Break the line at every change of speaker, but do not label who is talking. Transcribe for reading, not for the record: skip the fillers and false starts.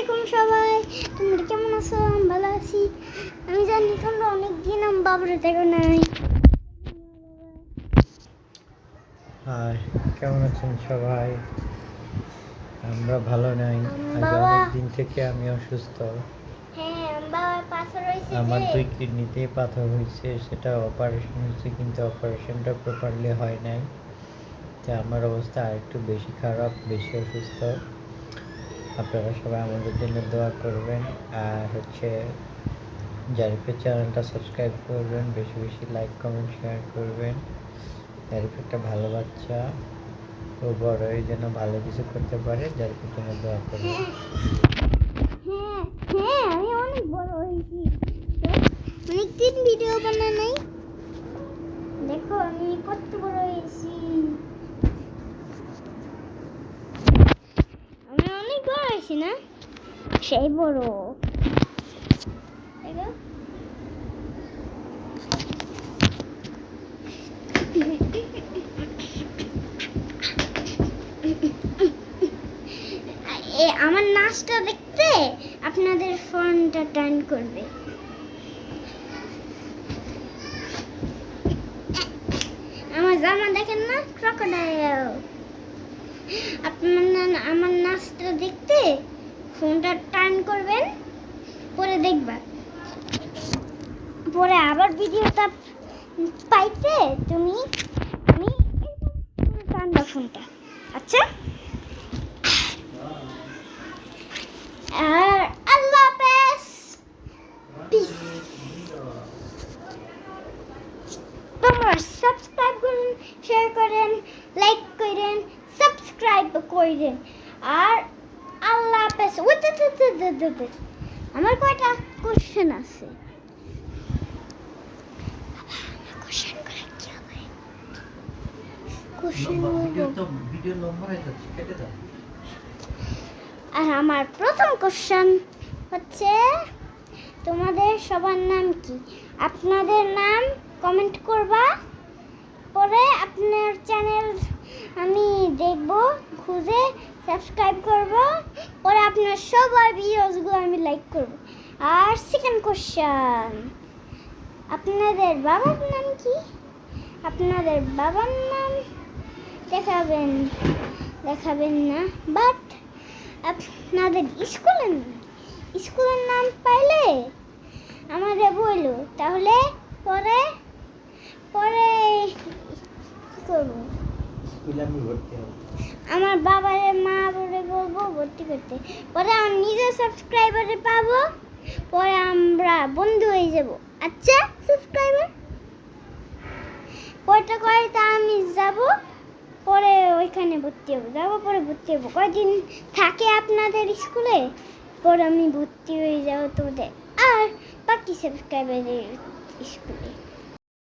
আলাইকুম সবাই, তোমরা কেমন আছো? আমি ভালো আছি। আমি জানি তোমরা অনেক দিন আমার বাবার দেখো নাই।
হাই, কেমন আছেন সবাই? আমরা ভালো নাই। আজ
বাবা
অনেক দিন থেকে আমি অসুস্থ।
হ্যাঁ, বাবার পাথর হয়েছে।
আমার 2 কিডনিতে পাথর হয়েছে, সেটা অপারেশন হয়েছে, কিন্তু অপারেশনটা প্রপারলি হয় নাই। তো আমার অবস্থা আরেকটু বেশি খারাপ, বেশি অসুস্থ। আপনারা সবাই আমাদের জন্য দোয়া করবেন, আর জারিফের চ্যানেলটা সাবস্ক্রাইব করবেন, বেশি বেশি লাইক কমেন্ট শেয়ার করবেন। জারিফ একটা ভালো বাচ্চা, ও বড় হয়ে যেন ভালো কিছু করতে পারে, জারিফের জন্য দোয়া করবেন।
হ্যাঁ হ্যাঁ, আমি অনেক বড় হয়েছি। অনেকদিন ভিডিও বানাই নাই, দেখো আমি কত বড় হয়েছি। আমি অনেক বড় হয়েছি না? সেই বড়। আমার নাচটা দেখতে আপনাদের ফোনটা টার্ন করবে। আমার জামা দেখেন না, ক্রোকোডাইল। আপনার আমার নাচটা দেখতে ফোনটা টার্ন করবেন, পরে দেখবা। পরে আবার ভিডিওটা পাইতে তুমি টানবা ফোনটা। আচ্ছা, আর আল্লাহ হাফেজ, পিস। তোমরা সাবস্ক্রাইব করেন, শেয়ার করেন, লাইক করেন, সাবস্ক্রাইব করেন, আর আল্লাহ হাফেজ। আমার কয়টা কোশ্চেন আছে। আর আমার প্রথম কোশ্চেন হচ্ছে, তোমাদের সবার নাম কি? আপনাদের নাম কমেন্ট করবা, পরে আপনার চ্যানেল আমি দেখব, খুঁজে সাবস্ক্রাইব করব, পরে আপনার সবার ভিডিওসগুলো আমি লাইক করব। আর সেকেন্ড কোশ্চেন, আপনাদের বাবার নাম কি? আপনাদের বাবার নাম দেখাবেন না, বাট আপনাদের স্কুলের নাম পাইলে আমাদের বললো, তাহলে পরে কি করবো? আমার বাবার মা বলে বলবো ভর্তি করতে, পরে আমার নিজের সাবস্ক্রাইবারে পাবো, পরে আমরা বন্ধু হয়ে যাব। আচ্ছা সাবস্ক্রাইবার, পরেটা করে তা আমি যাব, পরে ওইখানে ভর্তি হবো, পরে ভর্তি হবো। কয়দিন থাকে আপনাদের স্কুলে, পরে আমি ভর্তি হয়ে যাবো তোদের আর বাকি সাবস্ক্রাইবারের স্কুলে।